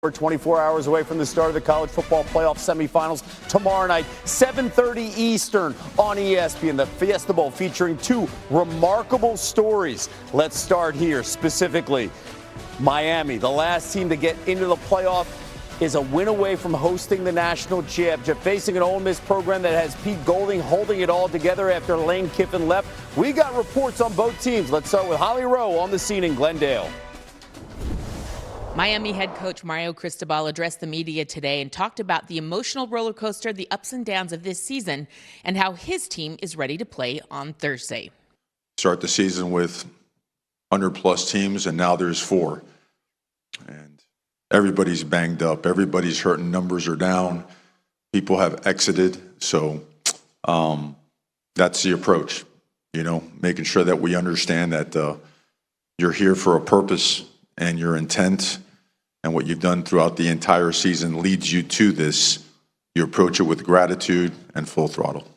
We're 24 hours away from the start of the college football playoff semifinals tomorrow night, 7:30 Eastern on ESPN. The Fiesta Bowl featuring two remarkable stories. Let's start here specifically. Miami, the last team to get into the playoff, is a win away from hosting the national championship, facing an Ole Miss program that has Pete Golding holding it all together after Lane Kiffin left. We got reports on both teams. Let's start with Holly Rowe on the scene in Glendale. Miami head coach Mario Cristobal addressed the media today and talked about the emotional roller coaster, the ups and downs of this season, and how his team is ready to play on Thursday. Start the season with 100-plus teams, and now there's 4. And everybody's banged up. Everybody's hurting. Numbers are down. People have exited. So that's the approach, making sure that we understand that you're here for a purpose, and your intent and what you've done throughout the entire season leads you to this. You approach it with gratitude and full throttle.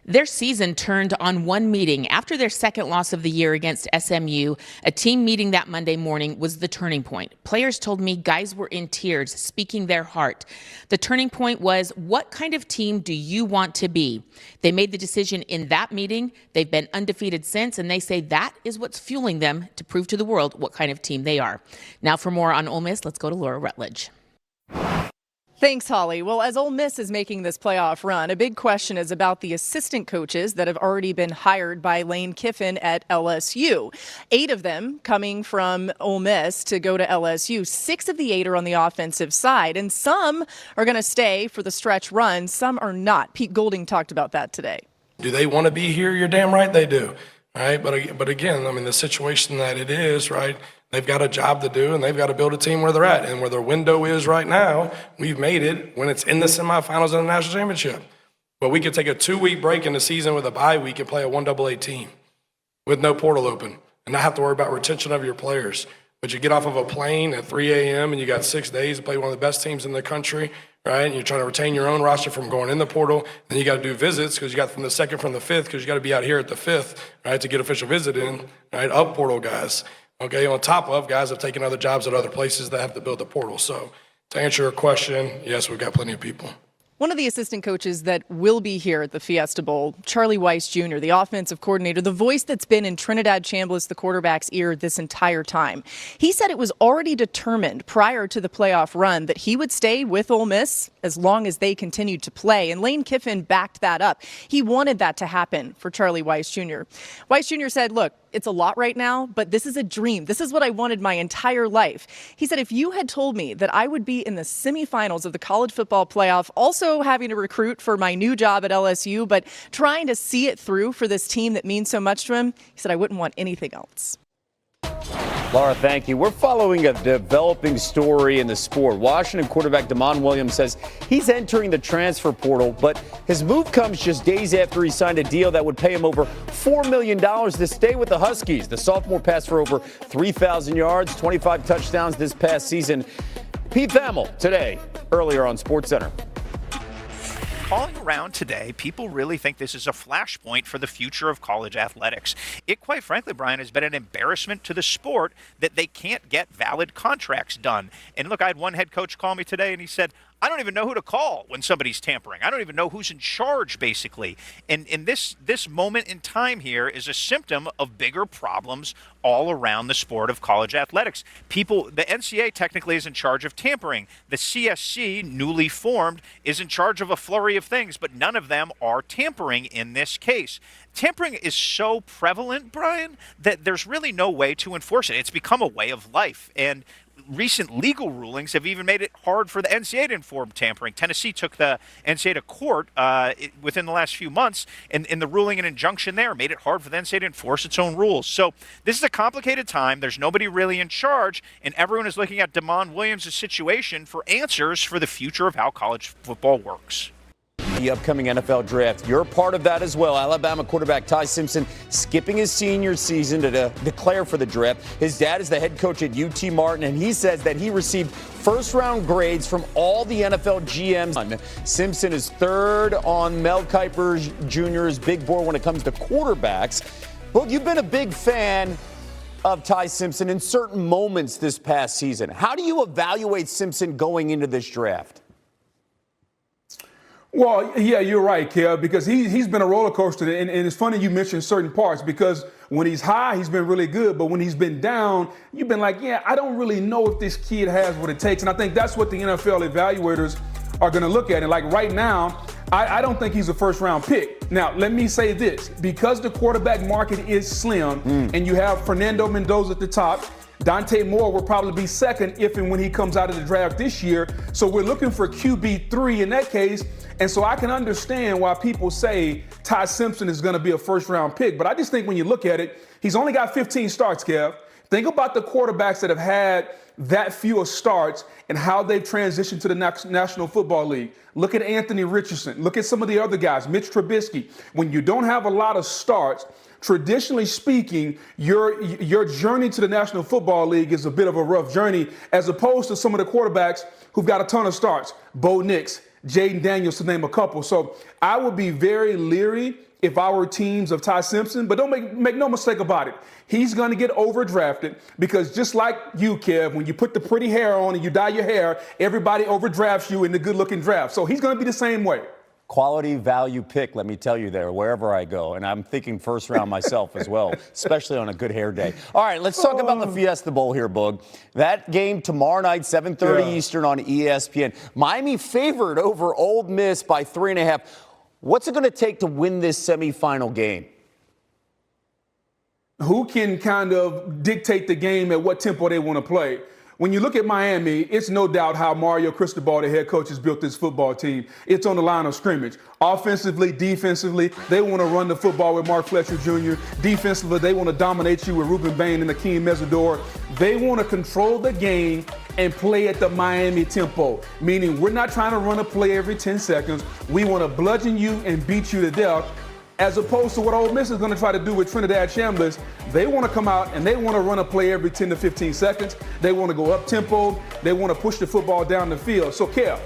Their season turned on one meeting. After their second loss of the year against SMU, a team meeting that Monday morning was the turning point. Players told me guys were in tears, speaking their heart. The turning point was, what kind of team do you want to be? They made the decision in that meeting. They've been undefeated since, and they say that is what's fueling them to prove to the world what kind of team they are. Now for more on Ole Miss, let's go to Laura Rutledge. Thanks, Holly. Well, as Ole Miss is making this playoff run, a big question is about the assistant coaches that have already been hired by Lane Kiffin at LSU. 8 of them coming from Ole Miss to go to LSU. 6 of the 8 are on the offensive side, and some are going to stay for the stretch run. Some are not. Pete Golding talked about that today. Do they want to be here? You're damn right they do. Right? But again, the situation that it is, right? They've got a job to do, and they've got to build a team where they're at. And where their window is right now, we've made it when it's in the semifinals of the national championship. But we could take a 2-week break in the season with a bye week and play a 1AA team with no portal open and not have to worry about retention of your players. But you get off of a plane at 3 a.m. and you got 6 days to play one of the best teams in the country, right? And you're trying to retain your own roster from going in the portal. Then you got to do visits because you got from the 2nd, from the 5th, because you got to be out here at the 5th, right, to get official visit in, right, up portal guys. Okay, on top of guys have taken other jobs at other places that have to build the portal. So to answer your question, yes, we've got plenty of people. One of the assistant coaches that will be here at the Fiesta Bowl, Charlie Weiss Jr., the offensive coordinator, the voice that's been in Trinidad Chambliss, the quarterback's ear this entire time. He said it was already determined prior to the playoff run that he would stay with Ole Miss as long as they continued to play. And Lane Kiffin backed that up. He wanted that to happen for Charlie Weiss Jr. Weiss Jr. said, look, it's a lot right now, but this is a dream. This is what I wanted my entire life. He said, if you had told me that I would be in the semifinals of the college football playoff, also having to recruit for my new job at LSU, but trying to see it through for this team that means so much to him, he said, I wouldn't want anything else. Laura, thank you. We're following a developing story in the sport. Washington quarterback Damon Williams says he's entering the transfer portal, but his move comes just days after he signed a deal that would pay him over $4 million to stay with the Huskies. The sophomore passed for over 3,000 yards, 25 touchdowns this past season. Pete Thamel today, earlier on SportsCenter. Calling around today, people really think this is a flashpoint for the future of college athletics. It, quite frankly, Brian, has been an embarrassment to the sport that they can't get valid contracts done. And look, I had one head coach call me today, and he said, I don't even know who to call when somebody's tampering. I don't even know who's in charge, basically. And this moment in time here is a symptom of bigger problems all around the sport of college athletics. The NCAA technically is in charge of tampering. The CSC, newly formed, is in charge of a flurry of things, but none of them are tampering in this case. Tampering is so prevalent, Brian, that there's really no way to enforce it. It's become a way of life. And recent legal rulings have even made it hard for the NCAA to enforce tampering. Tennessee took the NCAA to court within the last few months, and the ruling and injunction there made it hard for the NCAA to enforce its own rules. So this is a complicated time. There's nobody really in charge, and everyone is looking at Damon Williams' situation for answers for the future of how college football works. The upcoming NFL draft. You're part of that as well. Alabama quarterback Ty Simpson skipping his senior season to declare for the draft. His dad is the head coach at UT Martin, and he says that he received first-round grades from all the NFL GMs. Simpson is third on Mel Kiper Jr.'s big board when it comes to quarterbacks. Well, you've been a big fan. of Ty Simpson in certain moments this past season. How do you evaluate Simpson going into this draft? Well, yeah, you're right, Kev, because he's been a roller coaster. And it's funny you mentioned certain parts because when he's high, he's been really good. But when he's been down, you've been like, yeah, I don't really know if this kid has what it takes. And I think that's what the NFL evaluators are going to look at. And like right now, I don't think he's a first-round pick. Now, let me say this. Because the quarterback market is slim and you have Fernando Mendoza at the top, Dante Moore will probably be second if and when he comes out of the draft this year. So we're looking for QB3 in that case. And so I can understand why people say Ty Simpson is going to be a first-round pick. But I just think when you look at it, he's only got 15 starts, Kev. Think about the quarterbacks that have had that few starts and how they've transitioned to the National Football League. Look at Anthony Richardson. Look at some of the other guys, Mitch Trubisky. When you don't have a lot of starts, traditionally speaking, your journey to the National Football League is a bit of a rough journey as opposed to some of the quarterbacks who've got a ton of starts. Bo Nix, Jaden Daniels, to name a couple. So I would be very leery if I were teams of Ty Simpson, but don't make no mistake about it. He's going to get overdrafted because just like you, Kev, when you put the pretty hair on and you dye your hair, everybody overdrafts you in the good-looking draft. So he's going to be the same way. Quality value pick, let me tell you there, wherever I go. And I'm thinking first round myself as well, especially on a good hair day. All right, let's talk about the Fiesta Bowl here, Boog. That game tomorrow night, 7:30 Eastern on ESPN. Miami favored over Ole Miss by 3.5. What's it going to take to win this semifinal game? Who can kind of dictate the game at what tempo they want to play? When you look at Miami, it's no doubt how Mario Cristobal, the head coach, has built this football team. It's on the line of scrimmage. Offensively, defensively, they want to run the football with Mark Fletcher Jr. Defensively, they want to dominate you with Ruben Bain and Akeem Mesidor. They want to control the game and play at the Miami tempo, meaning we're not trying to run a play every 10 seconds. We want to bludgeon you and beat you to death, as opposed to what Ole Miss is going to try to do with Trinidad Chambliss. They want to come out and they want to run a play every 10 to 15 seconds. They want to go up tempo. They want to push the football down the field. So, Kev,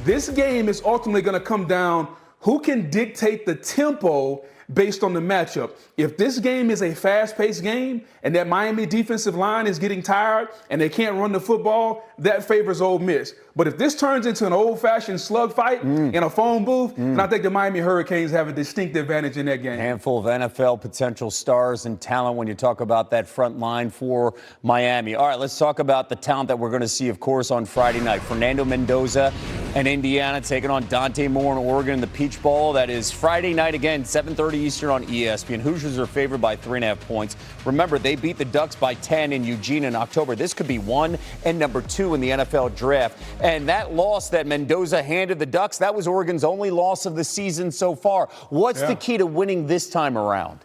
this game is ultimately going to come down who can dictate the tempo based on the matchup. If this game is a fast-paced game and that Miami defensive line is getting tired and they can't run the football, that favors Ole Miss. But if this turns into an old-fashioned slug fight in a phone booth, then I think the Miami Hurricanes have a distinct advantage in that game. Handful of NFL potential stars and talent when you talk about that front line for Miami. All right, let's talk about the talent that we're going to see, of course, on Friday night. Fernando Mendoza and Indiana taking on Dante Moore and Oregon in the Peach Bowl. That is Friday night again, 7:30 Eastern on ESPN. Hoosiers are favored by 3.5 points. Remember, they beat the Ducks by 10 in Eugene in October. This could be 1 and number 2 in the NFL draft. And that loss that Mendoza handed the Ducks, that was Oregon's only loss of the season so far. What's the key to winning this time around?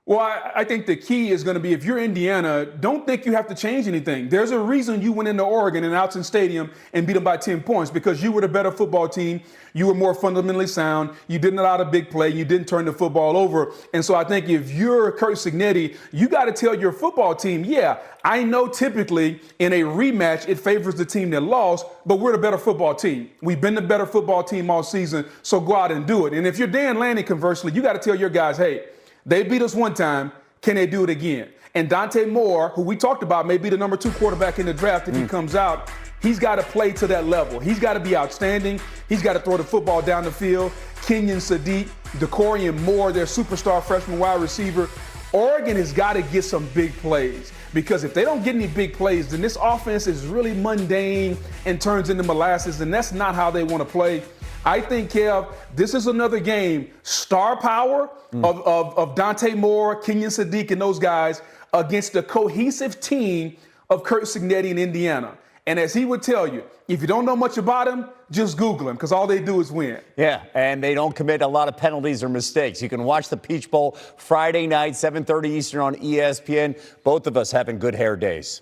Well, I think the key is going to be, if you're Indiana, don't think you have to change anything. There's a reason you went into Oregon and Outson Stadium and beat them by 10 points, because you were the better football team. You were more fundamentally sound. You didn't allow a big play. You didn't turn the football over. And so I think if you're Kurt Cignetti, you got to tell your football team, yeah, I know typically in a rematch it favors the team that lost, but we're the better football team. We've been the better football team all season, so go out and do it. And if you're Dan Lanning, conversely, you got to tell your guys, hey, they beat us one time. Can they do it again? And Dante Moore, who we talked about, may be the number 2 quarterback in the draft if he comes out. He's got to play to that level. He's got to be outstanding. He's got to throw the football down the field. Kenyon Sadiq, Decorian Moore, their superstar freshman wide receiver. Oregon has got to get some big plays, because if they don't get any big plays, then this offense is really mundane and turns into molasses, and that's not how they want to play. I think, Kev, this is another game, star power of Dante Moore, Kenyon Sadiq, and those guys against the cohesive team of Kurt Cignetti in Indiana. And as he would tell you, if you don't know much about him, just Google him, because all they do is win. Yeah, and they don't commit a lot of penalties or mistakes. You can watch the Peach Bowl Friday night, 7:30 Eastern on ESPN. Both of us having good hair days.